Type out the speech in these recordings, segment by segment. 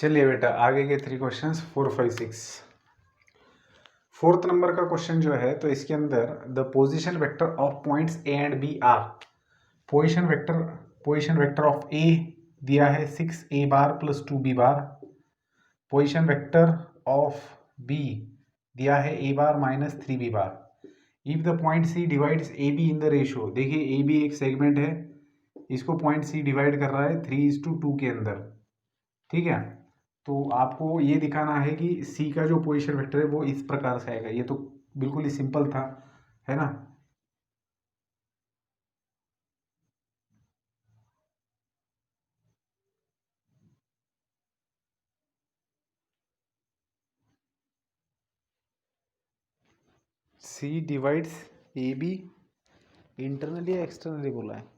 चलिए बेटा आगे के 3 क्वेश्चंस 4, 5, 6। फोर्थ नंबर का क्वेश्चन जो है तो इसके अंदर the position vector of points A and B are. Position vector of A दिया है 6a bar plus 2b bar. Position vector of B दिया है a bar minus 3b bar. If the point C divides A B in the ratio, देखिए A B एक segment है, इसको point सी divide कर रहा है 3:2 के अंदर, ठीक है। तो आपको ये दिखाना है कि सी का जो पोजीशन वेक्टर है वो इस प्रकार से आएगा। ये तो बिल्कुल ही सिंपल था, है ना। सी डिवाइड्स ए बी इंटरनली या एक्सटर्नली बोला है,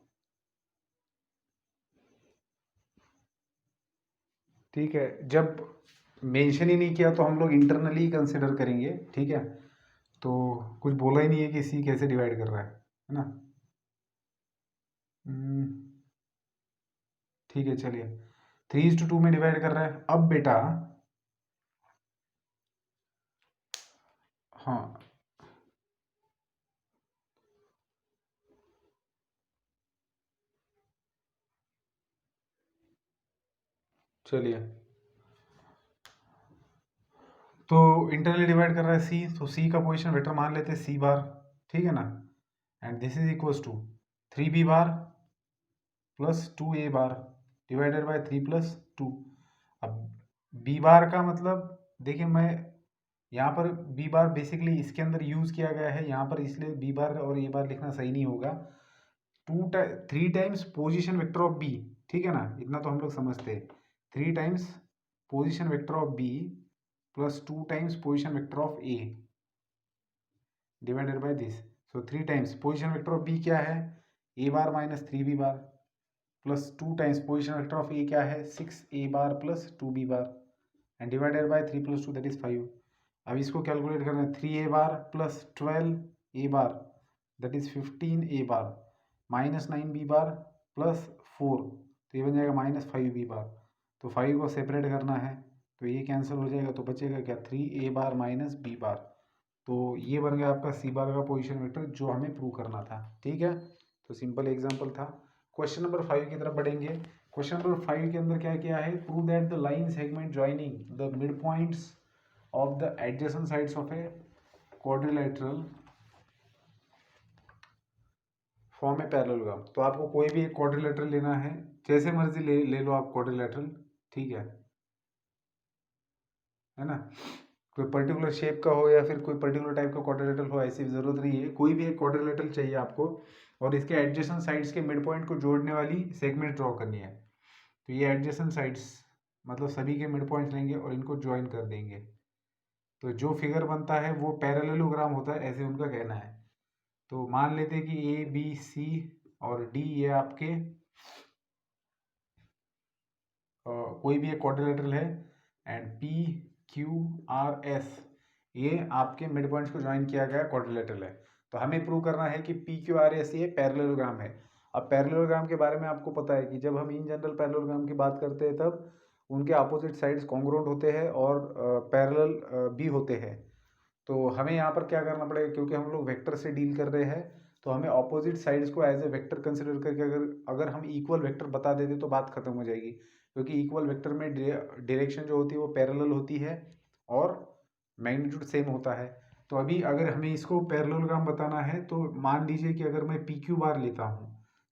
ठीक है। जब मेंशन ही नहीं किया तो हम लोग इंटरनली कंसिडर करेंगे, ठीक है। तो कुछ बोला ही नहीं है कि सी कैसे डिवाइड कर रहा है ना। ठीक है, चलिए 3:2 में डिवाइड कर रहा है। अब बेटा हाँ, चलिए तो इंटरनली डिवाइड कर रहा है सी, तो सी का पोजीशन वेक्टर मान लेते हैं सी बार, ठीक है ना। And this is equals to 3b bar plus 2a bar divided by 3+2। अब b बार का मतलब देखिए, मैं यहाँ पर b बार बेसिकली इसके अंदर यूज किया गया है यहाँ पर, इसलिए b बार और a बार लिखना सही नहीं होगा। 3 times position vector of b, ठीक है ना, इतना तो हम लोग समझते हैं। 3 times position vector of b plus 2 times position vector of a divided by this. So 3 times position vector of b क्या है, a bar minus 3b bar plus 2 times position vector of a क्या है 6a bar plus 2b bar and divided by 3+2 that is 5। अब इसको calculate करना है, 3a bar plus 12a bar that is 15a bar minus 9b bar plus 4, तो ये बन जाएगा माइनस 5b बार। तो 5 को सेपरेट करना है तो ये कैंसिल हो जाएगा, तो बचेगा क्या 3a बार माइनस b बार। तो ये बन गया आपका सी बार का पोजीशन वेक्टर जो हमें प्रूव करना था, ठीक है। तो सिंपल एग्जांपल था। क्वेश्चन नंबर 5 की तरफ बढ़ेंगे। क्वेश्चन नंबर 5 के अंदर क्या किया है, prove that the line segment joining the mid points of the adjacent sides of a quadrilateral form a parallelogram. तो आपको कोई भी एक क्वाड्रिलेटरल लेना है, जैसे मर्जी ले लो आप क्वाड्रिलेटरल, ठीक है ना। कोई पर्टिकुलर शेप का हो या फिर कोई पर्टिकुलर टाइप का क्वाड्रिलेटरल हो, ऐसी जरूरत नहीं है, कोई भी एक क्वाड्रिलेटरल चाहिए आपको और इसके एडजेसेंट साइड्स के मिड पॉइंट को जोड़ने वाली सेगमेंट ड्रॉ करनी है। तो ये एडजेसेंट साइड्स मतलब सभी के मिड पॉइंट्स लेंगे और इनको ज्वाइन कर देंगे, तो जो फिगर बनता है वो पैरेललोग्राम होता है, ऐसे उनका कहना है। तो मान लेते हैं कि ए बी सी और डी ये आपके कोई भी एक क्वाड्रिलेटरल है and P Q R S ये आपके मिड पॉइंट्स को ज्वाइन किया गया क्वाड्रिलेटरल है। तो हमें प्रूव करना है कि पी क्यू आर एस ये पैरेललोग्राम है। अब पैरेललोग्राम के बारे में आपको पता है कि जब हम इन जनरल पैरेललोग्राम की बात करते हैं तब उनके अपोजिट साइड्स कॉन्ग्रुएंट होते हैं और पैरेलल भी होते हैं। तो हमें यहाँ पर क्या करना पड़ेगा, क्योंकि हम लोग वेक्टर से डील कर रहे हैं तो हमें ऑपोजिट साइड्स को एज ए वेक्टर कंसिडर करके अगर हम इक्वल वेक्टर बता देते तो बात खत्म हो जाएगी, क्योंकि इक्वल वेक्टर में डायरेक्शन जो होती है वो पैरेलल होती है और मैग्नीट्यूड सेम होता है। तो अभी अगर हमें इसको पैरेललोग्राम बताना है तो मान लीजिए कि अगर मैं पी क्यू बार लेता हूँ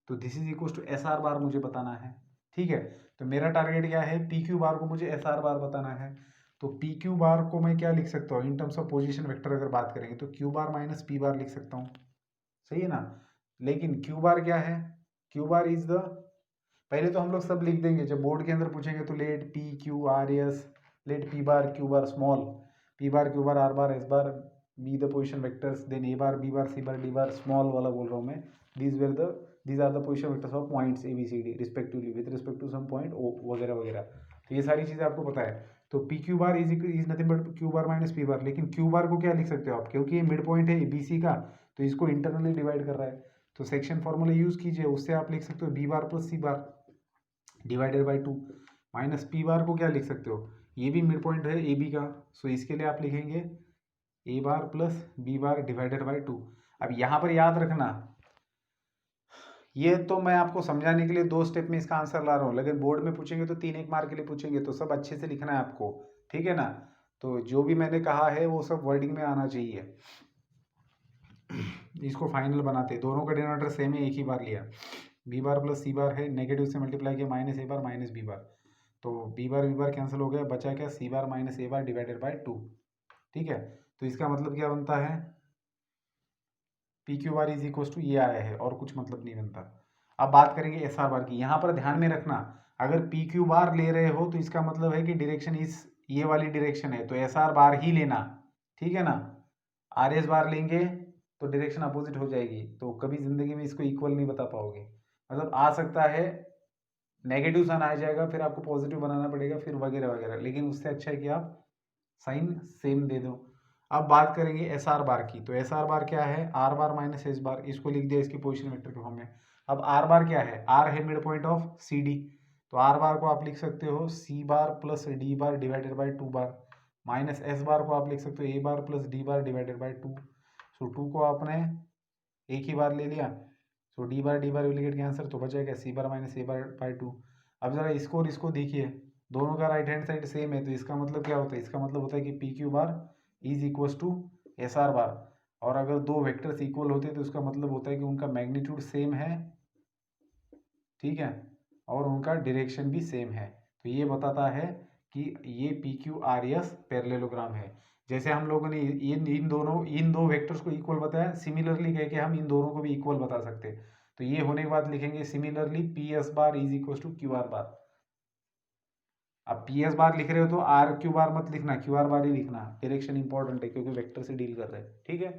तो this is equal to S R bar मुझे बताना है, ठीक है। तो मेरा टारगेट क्या है, पी क्यू बार को मुझे एस आर बार बताना है। तो पी क्यू बार को मैं क्या लिख सकता हूँ in terms of position vector, अगर बात करेंगे तो क्यू बार माइनस पी बार लिख सकता हूँ, सही है ना। लेकिन क्यू बार क्या है, क्यू बार इज द, पहले तो हम लोग सब लिख देंगे, जब बोर्ड के अंदर पूछेंगे तो let P Q R S, let P bar Q bar small, P bar Q bar R bar S bar be the position vectors, then A bar B bar C bar D bar small वाला बोल रहा हूँ मैं, these are the position vectors of points A B C D respectively with respect to some point O वगैरह वगैरह। तो ये सारी चीज़ें आपको पता है। तो P Q bar is nothing but Q bar minus P बार, लेकिन क्यू बार को क्या लिख सकते हो आप, क्योंकि ये मिड पॉइंट है बी सी का तो इसको इंटरनली डिवाइड कर रहा है, तो सेक्शन फॉर्मूला यूज कीजिए, उससे आप लिख सकते हो B bar plus C bar divided by 2। Minus P bar को क्या लिख सकते हो, ये भी मिड पॉइंट है ए बी का, सो इसके लिए आप लिखेंगे A bar plus B bar divided by 2। अब यहाँ पर याद रखना, ये तो मैं आपको समझाने के लिए 2 स्टेप में इसका आंसर ला रहा हूँ, लेकिन बोर्ड में पूछेंगे तो 3 एक मार्क के लिए पूछेंगे, तो सब अच्छे से लिखना है आपको, ठीक है ना। तो जो भी मैंने कहा है वो सब वर्डिंग में आना चाहिए। इसको फाइनल बनाते, दोनों का डिनोमिनेटर सेम है, एक ही बार लिया, बी बार प्लस सी बार है, नेगेटिव से मल्टीप्लाई किया minus A bar minus B bar, तो बी बार कैंसिल हो गया, बचा क्या C bar minus A bar divided by 2, ठीक है। तो इसका मतलब क्या बनता है, P Q bar is equal to ये आया है, और कुछ मतलब नहीं बनता। अब बात करेंगे एस आर बार की, यहाँ पर ध्यान में रखना, अगर पी क्यू बार ले रहे हो तो इसका मतलब है कि डायरेक्शन इस ये वाली डायरेक्शन है, तो एस आर बार ही लेना, ठीक है ना। आर एस बार लेंगे तो डायरेक्शन अपोजिट हो जाएगी, तो कभी जिंदगी में इसको इक्वल नहीं बता पाओगे। मतलब आ सकता है नेगेटिव साइन आ जाएगा, फिर आपको पॉजिटिव बनाना पड़ेगा, फिर वगैरह वगैरह, लेकिन उससे अच्छा है कि आप साइन सेम दे दो। अब बात करेंगे एस आर बार की, तो एस आर बार क्या है, आर बार माइनस एस बार, इसको लिख दिया इसकी पोजीशन वेक्टर के फॉर्म में। अब आर बार क्या है, आर है mid point of C D, तो आर बार को आप लिख सकते हो C bar plus D bar divided by 2 bar, minus S bar को आप लिख सकते हो A bar plus D bar divided by 2। So 2 को आपने एक ही बार ले लिया, so D bar will get cancel, तो बचेगा सी bar minus A bar by 2। अब जरा इसको और इसको देखिए, दोनों का राइट हैंड साइड सेम है, तो इसका मतलब क्या होता है, इसका मतलब होता है कि P Q bar is equal to S R bar, और अगर दो वेक्टर्स इक्वल होते हैं तो उसका मतलब होता है कि उनका मैग्नीट्यूड सेम है, ठीक है, और उनका डायरेक्शन भी सेम है। तो ये बताता है कि ये P Q R S parallelogram है। जैसे हम लोगों ने इन दो वेक्टर्स को इक्वल बताया, सिमिलरली कह के हम इन दोनों को भी इक्वल बता सकते हैं। तो ये होने के बाद लिखेंगे similarly P S bar is equal to Q R bar. अब पी एस बार लिख रहे हो तो आर क्यू बार मत लिखना, क्यू आर बार ही लिखना, डायरेक्शन इंपॉर्टेंट है क्योंकि वेक्टर से डील कर रहे हैं, ठीक है।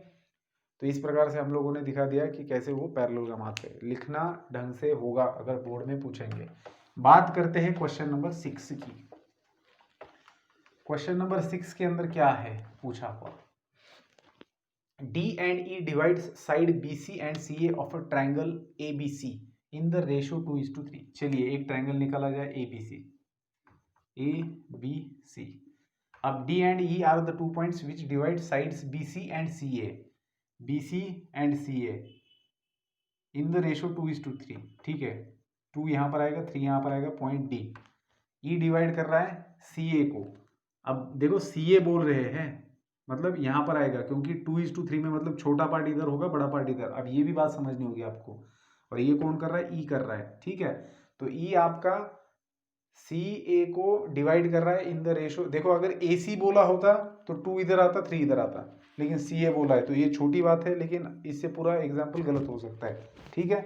तो इस प्रकार से हम लोगों ने दिखा दिया कि कैसे वो पैरेललोग्राम आते हैं, लिखना ढंग से होगा अगर बोर्ड में पूछेंगे। बात करते हैं क्वेश्चन नंबर 6 की। क्वेश्चन नंबर 6 के अंदर क्या है पूछा हुआ, D and E divides side B C and C A of a triangle A B C in the ratio 2:3। चलिए एक ट्राइंगल निकाला जाए ए बी सी। अब D and E are the 2 points which divide sides B C and C A, B C and C A in the ratio 2:3, ठीक है। 2 यहाँ पर आएगा, 3 यहाँ पर आएगा, पॉइंट डी। ई डिवाइड कर रहा है सी ए को, अब देखो सी ए बोल रहे हैं मतलब यहाँ पर आएगा, क्योंकि 2:3 में मतलब छोटा पार्ट इधर होगा बड़ा पार्ट इधर। अब ये भी बात समझनी होगी आपको, और ये कौन कर रहा है, ई कर रहा है, ठीक है। तो ई आपका सी ए को डिवाइड कर रहा है इन द रेशो, देखो अगर ए सी बोला होता तो 2 इधर आता 3 इधर आता, लेकिन सी ए बोला है तो ये छोटी बात है, लेकिन इससे पूरा एग्जाम्पल गलत हो सकता है, ठीक है।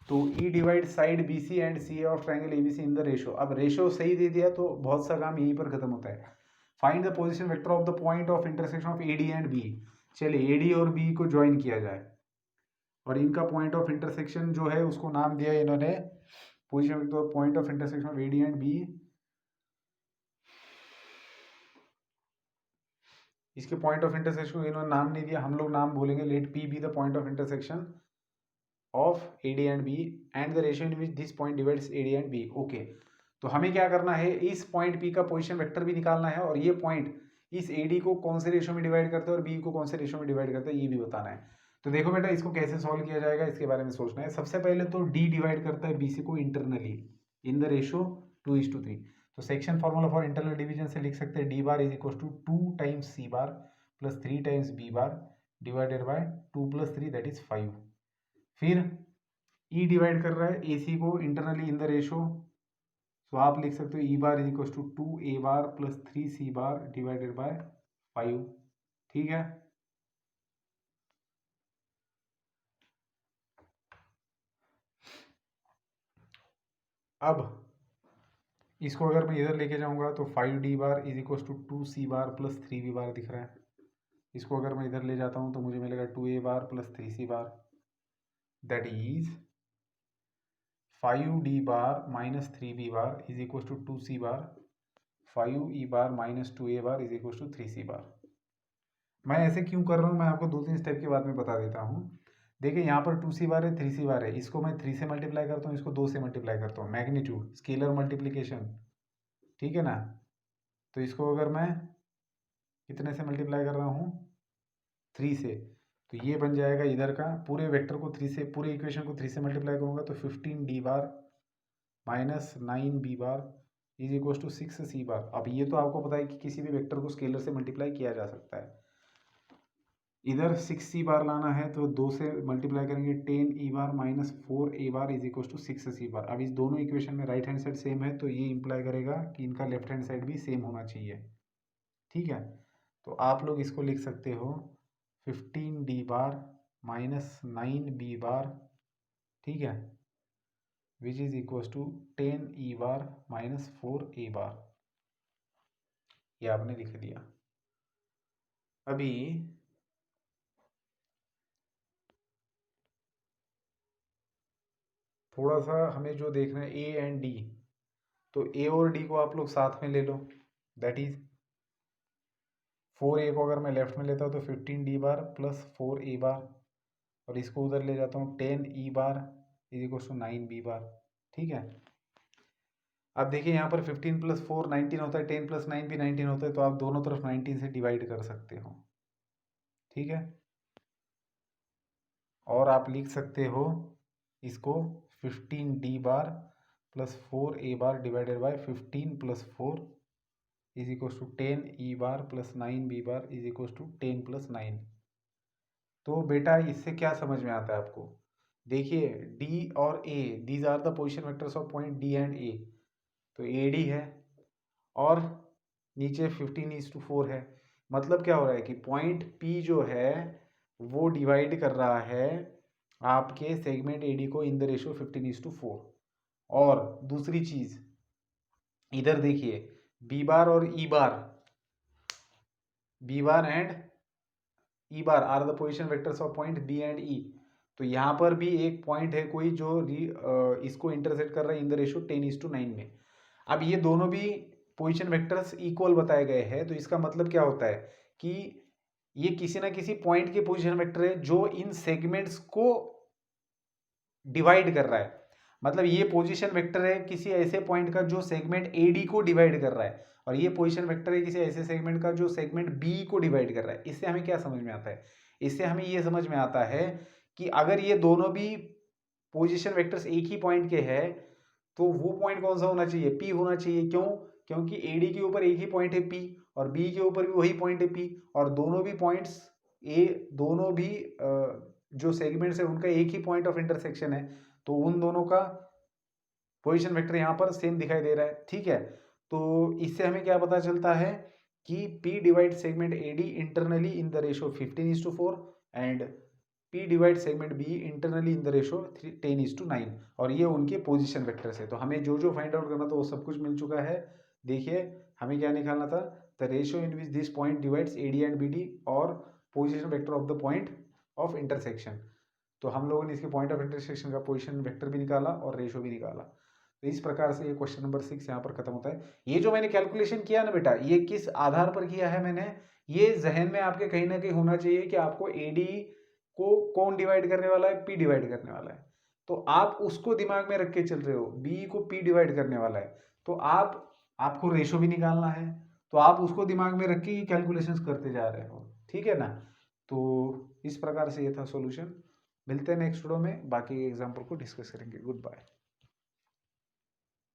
तो E divide side B C and C A of triangle A B C in the ratio. अब रेशो सही दे दिया तो बहुत सा काम यहीं पर खत्म होता है। Find the position vector of the point of intersection of A D and B. चलिए ए डी और बी को ज्वाइन किया जाए, और इनका पॉइंट ऑफ इंटरसेक्शन जो है उसको नाम दिया इन्होंने position vector point of intersection of A D and B. इसके पॉइंट ऑफ इंटरसेक्शन इन्होंने नाम नहीं दिया, हम लोग नाम बोलेंगे, let P be the point of intersection of A D and B and the ratio in which this point divides A D and B. Okay, तो हमें क्या करना है, इस पॉइंट पी का पोजीशन वेक्टर भी निकालना है, और ये पॉइंट इस ए डी को कौन से रेशियो में डिवाइड करता है और बी को कौन से रेशियो में डिवाइड करता है ये भी बताना है। तो देखो बेटा इसको कैसे सॉल्व किया जाएगा इसके बारे में सोचना है। सबसे पहले तो डी डिवाइड करता है बी सी को इंटरनली इन द रेशियो 2:3। तो section formula for internal division से लिख सकते हैं D bar is equal to 2 times C bar plus 3 times B bar divided by 2 + 3 that is 5। फिर ई डिवाइड कर रहा है ए सी को इंटरनली इन द रेशो, तो आप लिख सकते हो E bar is equal to 2 A bar plus 3 C bar divided by 5, ठीक है। अब इसको अगर मैं इधर लेके जाऊंगा तो 5d bar is equal to 2c bar plus 3b bar दिख रहा है। इसको अगर मैं इधर ले जाता हूं तो मुझे मिलेगा 2a bar plus 3c bar, that is 5d bar minus 3b bar is equal to 2c bar, 5e bar minus 2a bar is equal to 3c bar. मैं ऐसे क्यों कर रहा हूँ मैं आपको 2-3 स्टेप के बाद में बता देता हूँ। देखिए यहाँ पर 2c बार है 3c बार है, इसको मैं 3 से मल्टीप्लाई करता हूँ, इसको 2 से मल्टीप्लाई करता हूँ, मैग्नीट्यूड स्केलर मल्टीप्लीकेशन ठीक है ना। तो इसको अगर मैं कितने से मल्टीप्लाई कर रहा हूँ, 3 से, तो ये बन जाएगा इधर का पूरे वेक्टर को 3 से, पूरे इक्वेशन को 3 से मल्टीप्लाई करूँगा तो 15d bar minus 9b bar is equal to 6c बार। अब ये तो आपको पता है कि किसी भी वेक्टर को स्केलर से मल्टीप्लाई किया जा सकता है। इधर 6c बार लाना है तो 2 से मल्टीप्लाई करेंगे 10e बार माइनस 4a बार इज इक्वल टू 6c बार। अब इस दोनों इक्वेशन में राइट हैंड साइड सेम है तो ये इंप्लाई करेगा कि इनका लेफ्ट हैंड साइड भी सेम होना चाहिए। ठीक है, तो आप लोग इसको लिख सकते हो 15d बार माइनस 9b बार, ठीक है, which is equal to 10e बार माइनस 4a बार। ये आपने लिख दिया। अभी थोड़ा सा हमें जो देखना है ए एंड डी, तो ए और डी को आप लोग साथ में ले लो। दैट इज 4a को अगर मैं लेफ्ट में लेता हूँ तो 15d बार प्लस 4a बार, और इसको उधर ले जाता हूँ 10e बार इज इक्वल टू 9b बार। ठीक है, अब देखिए यहाँ पर 15 प्लस 4 19 होता है, 10 प्लस 9 भी 19 होता है, तो आप दोनों तरफ 19 से डिवाइड कर सकते हो। ठीक है, और आप लिख सकते हो इसको 15d बार प्लस 4a बार divided by 15 plus 4 is equal to 10e बार plus 9b bar is equal to 10 plus 9। तो बेटा इससे क्या समझ में आता है आपको? देखिए डी और A, these are the position vectors of point D and A. तो ए डी है और नीचे 15:4 है। मतलब क्या हो रहा है कि पॉइंट पी जो है वो डिवाइड कर रहा है आपके सेगमेंट ए डी को इन द रेशियो 15:4। और दूसरी चीज इधर देखिए बी बार और E bar, B bar and E bar are the position vectors of point B and E. तो यहाँ पर भी एक पॉइंट है कोई जो इसको इंटरसेक्ट कर रहा है इन द रेशियो 10:9 में। अब ये दोनों भी पोजिशन वेक्टर्स इक्वल बताए गए हैं, तो इसका मतलब क्या होता है कि ये किसी ना किसी पॉइंट के पोजिशन वेक्टर है जो इन सेगमेंट्स को डिवाइड कर रहा है। मतलब ये पोजीशन वेक्टर है किसी ऐसे पॉइंट का जो सेगमेंट ए डी को डिवाइड कर रहा है, और ये पोजीशन वेक्टर है किसी ऐसे सेगमेंट का जो सेगमेंट बी को डिवाइड कर रहा है। इससे हमें क्या समझ में आता है? इससे हमें ये समझ में आता है कि अगर ये दोनों भी पोजीशन वेक्टर्स एक ही पॉइंट के हैं तो वो पॉइंट कौन सा होना चाहिए? पी होना चाहिए। क्यों? क्योंकि ए डी के ऊपर एक ही पॉइंट है पी और बी के ऊपर भी वही पॉइंट है पी, और दोनों भी पॉइंट्स दोनों भी जो सेगमेंट्स है उनका एक ही पॉइंट ऑफ इंटरसेक्शन है, तो उन दोनों का पोजीशन वेक्टर यहाँ पर सेम दिखाई दे रहा है। ठीक है, तो इससे हमें क्या पता चलता है कि P divide segment AD internally in the ratio 15:4 and P divide segment B internally in the ratio 10:9, और ये उनके पोजीशन वेक्टर्स है। तो हमें जो जो फाइंड आउट करना था वो सब कुछ मिल चुका है। देखिए हमें क्या निकालना था, the ratio in which this point divides AD and BD और position vector of the point of intersection. तो हम लोगों ने इसके पॉइंट ऑफ इंटरसेक्शन का पोजीशन वेक्टर भी निकाला और रेशियो भी निकाला। तो इस प्रकार से ये क्वेश्चन नंबर 6 यहाँ पर खत्म होता है। ये जो मैंने कैलकुलेशन किया ना बेटा, ये किस आधार पर किया है मैंने, ये जहन में आपके कहीं ना कहीं होना चाहिए कि आपको एडी को कौन डिवाइड करने वाला है? पी डिवाइड करने वाला है। तो आप उसको दिमाग में रख के चल रहे हो, बी को पी डिवाइड करने वाला है, तो आपको रेशो भी निकालना है, तो आप उसको दिमाग में रख के ही कैलकुलेशंस करते जा रहे हो। ठीक है ना। तो इस प्रकार से ये था सॉल्यूशन। मिलते हैं नेक्स्ट वीडियो में, बाकी एग्जाम्पल को डिस्कस करेंगे। Good bye.